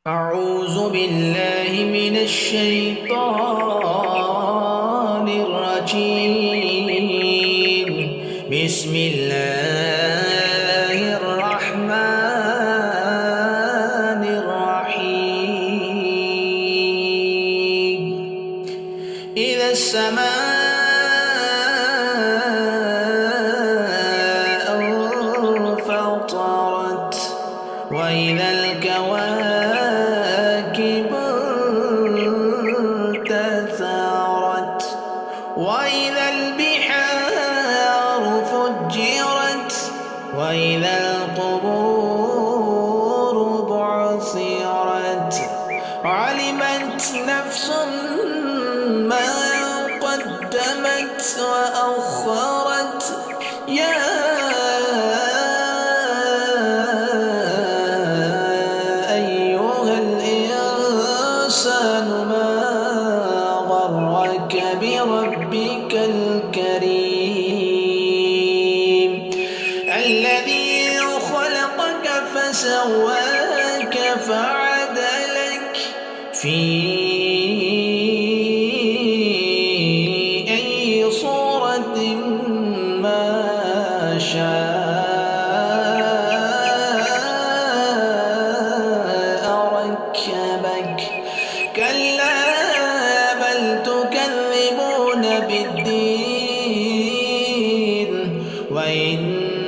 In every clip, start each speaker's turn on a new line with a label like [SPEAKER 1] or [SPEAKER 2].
[SPEAKER 1] أعوذ بالله من الشيطان الرجيم. بسم الله الرحمن الرحيم. إذا السماء انفطرت وإذا الكواكب انتثرت وإذا البحار فجرت وإذا القبور بعثرت علمت نفس ما قدمت وأخرت يا ما غرك بربك الكريم الذي خلقك فسواك فعدلك في أي صورة ما شاء ركبك كلا بل تكذبون بالدين وإن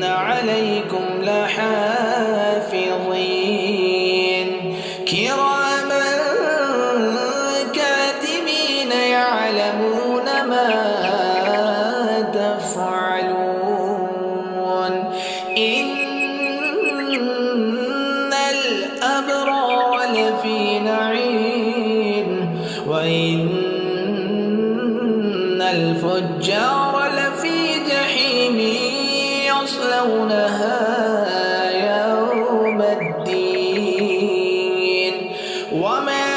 [SPEAKER 1] عليكم لحافظين كراما كاتبين يعلمون ما تفعلون إن الأبرار لفي نعيم وإن الفجار لفي جحيم يصلونها يوم الدين وما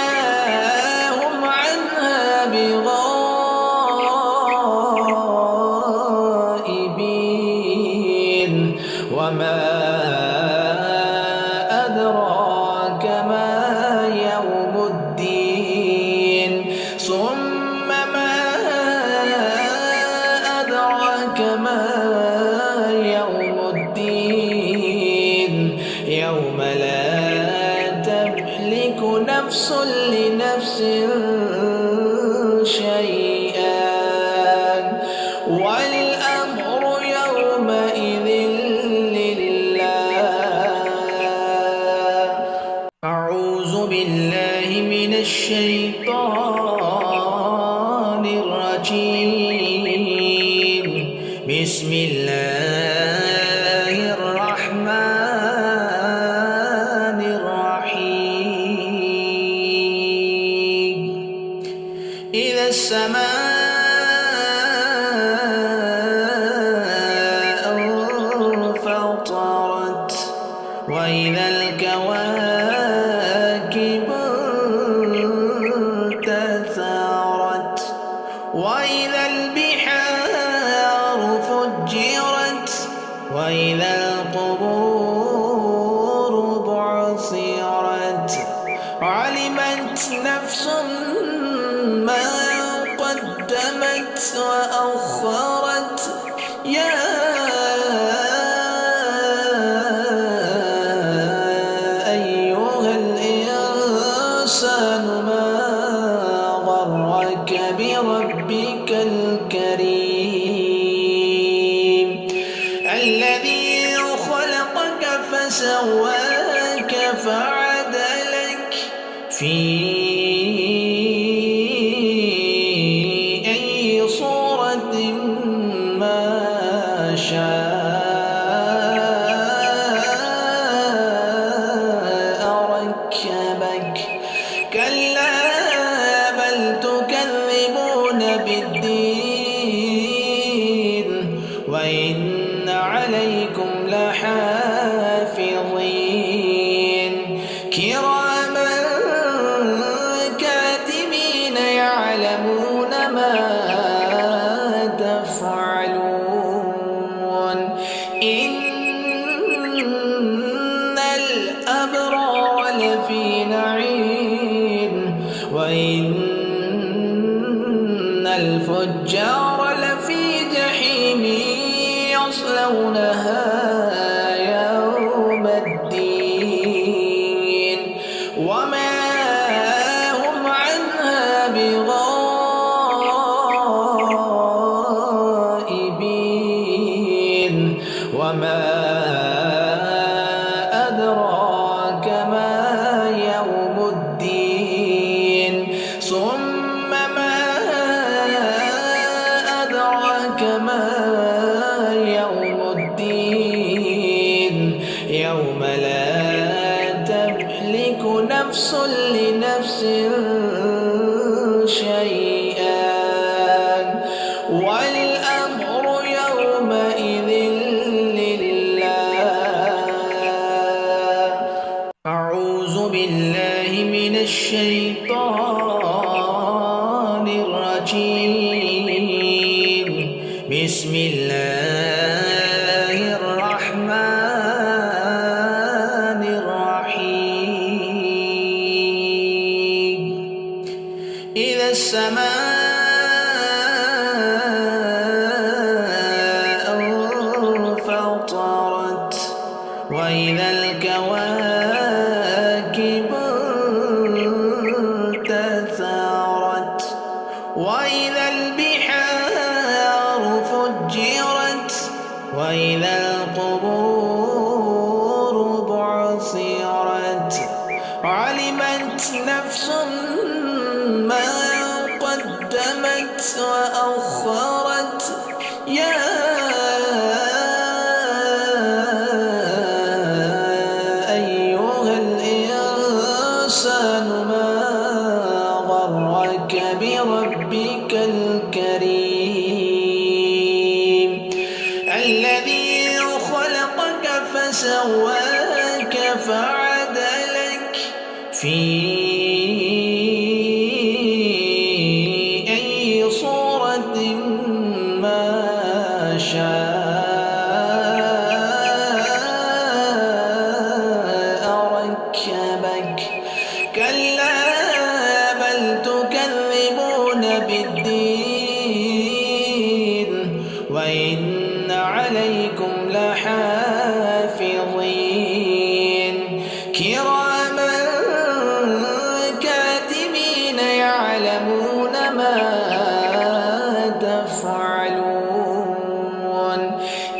[SPEAKER 1] هم عنها بغائبين وما أدراك ما يوم الدين ثم ما أدراك ما يوم الدين يوم لا تملك نفس لنفس شيئا والأمر يومئذ لله. أعوذ بالله من الشيطان الرجيم. بسم الله الرحمن الرحيم. إذا السماء انفطرت وإذا الكواكب انتثرت وإذا البحار فجرت وإذا القبور بعثرت علمت نفس ما قدمت وأخرت يا ما غرك بربك الكريم الذي خلقك فسواك فعدلك في أي صورة ما شاء ركبك كلا بل تكذبون بالدين وإن عليكم لحافظين كراما كاتبين يعلمون ما تفعلون إن الأبرار لفي نعيم الفجار لفي جحيم يصلونها يوم الدين وما هم عنها بغائبين وما أدراك ما يوم الدين ثم ما أدراك ما يوم الدين يوم لا تملك نفس لنفس شيئا والأمر يومئذ أعوذ بالله من الشيطان الرجيم بسم الله الرحمن الرحيم إذا السماء انفطرت وإذا الكواكب انتثرت وإذا البحار فجرت وإذا القبور بعثرت علمت نفس ما قدمت وأخرت يا ما غرك بربك الكريم الذي خلقك فسواك فعدلك في أي صورة ما شاء ركبك كلا بل تكذبون بالدين وإن عليكم لحافظين كراما كاتبين يعلمون ما تفعلون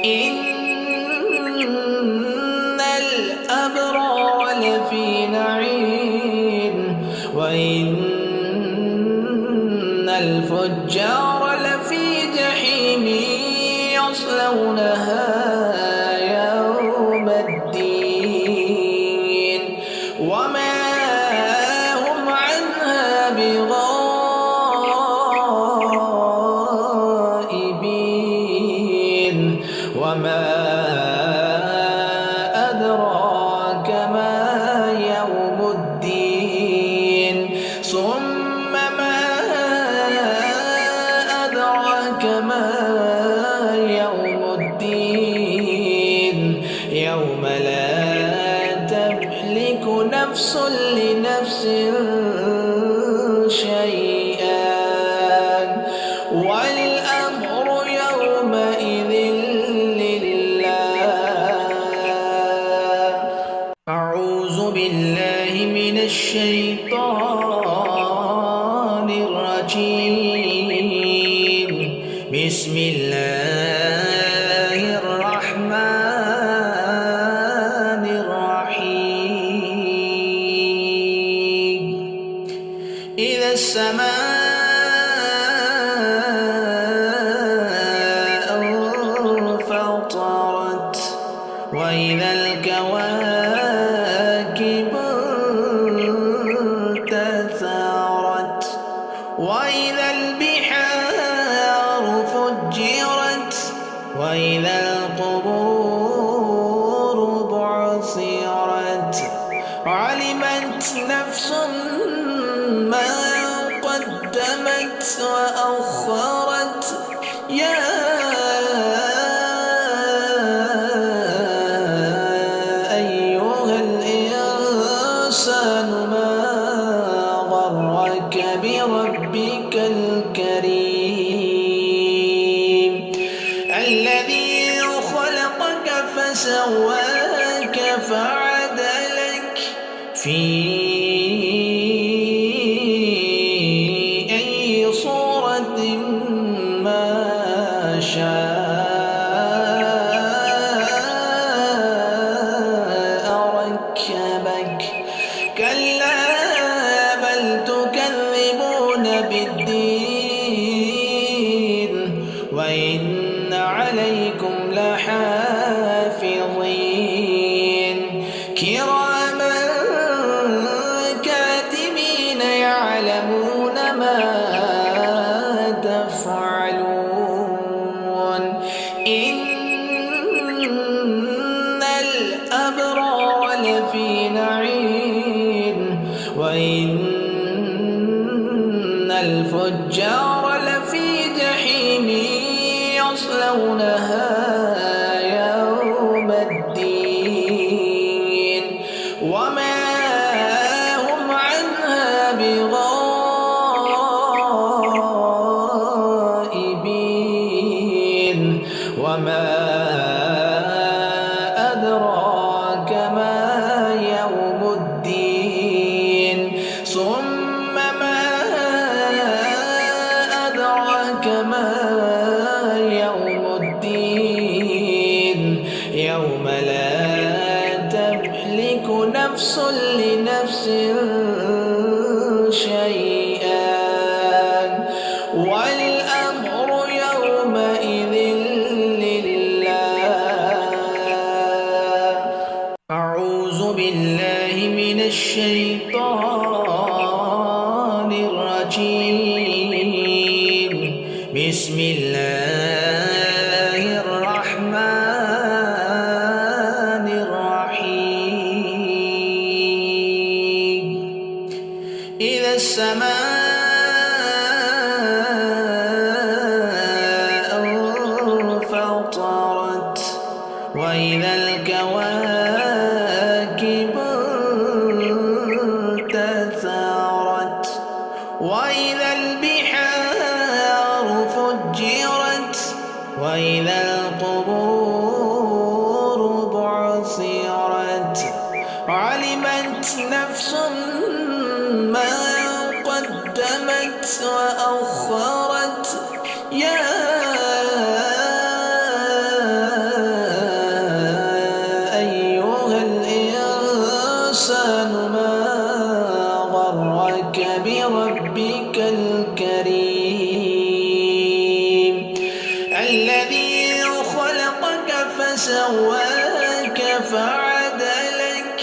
[SPEAKER 1] إن الأبرار لفي نعيم وإن الفجار لفي جحيم يصلونها يوم الدين وما هم عنها بغائبين وما أدراك ما يوم الدين ثم ما أدراك ما يوم الدين يوم لا تملك نفس لنفس شيئا والأمر يومئذ أعوذ بالله من الشيطان الرجيم بسم الله الرحمن الرحيم إذا السماء انفطرت وإذا الكواكب انتثرت وإذا البحار فجرت وإذا القبور بعثرت علمت نفس ما قدمت وأخرت يا ما غرك بربك الكريم فسواك فعدلك في أي صورة ما شاء ركبك كلا بل تكذبون بالدين وإن عليكم لحافظين كراما كاتبين يعلمون ما تفعلون إن الأبرار لفي نعيم وإن الفجار لفي جحيم يصلونها يوم الدين وما هم عنها بغائبين وما أدراك ما يوم الدين ثم ما أدراك ما يوم الدين يوم لا تملك نفس لنفس شيئا والأمر يومئذ لله. أعوذ بالله من الشيطان الرجيم بسم الله الرحمن الرحيم إذا السماء انفطرت وإذا الكواكب انتثرت وإذا البحار فجرت وإذا القبور بعثرت علمت نفس ما قدمت وأخرت يا أيها الإنسان ما غرك بربك الكريم الذي خلقك فسواك فعدلك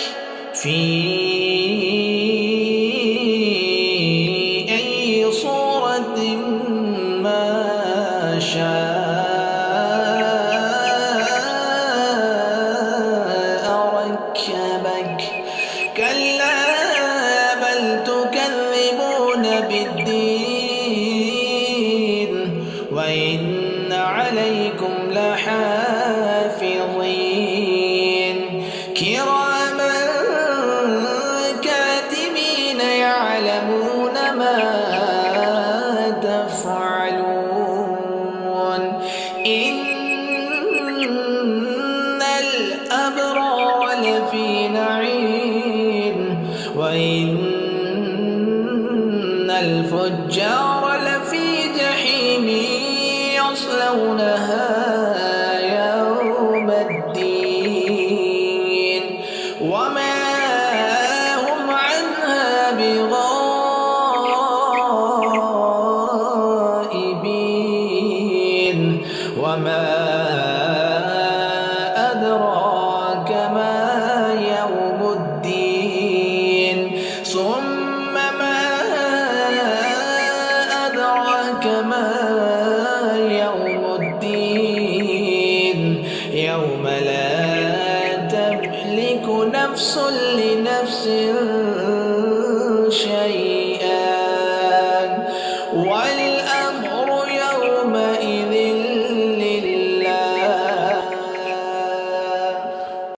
[SPEAKER 1] في أي صورة ما شاء ركبك كلا بل تكذبون بالدين وإن عليكم لحافظين كراما كاتبين يعلمون ما تفعلون إن الأبرار لفي نعيم وإن الفجار لفي جحيم يصلونها يوم الدين وما هم عنها بغائبين وما أدراك ما يوم الدين ثم ما أدراك ما يوم الدين يوم لا تملك نفس لنفس شيئا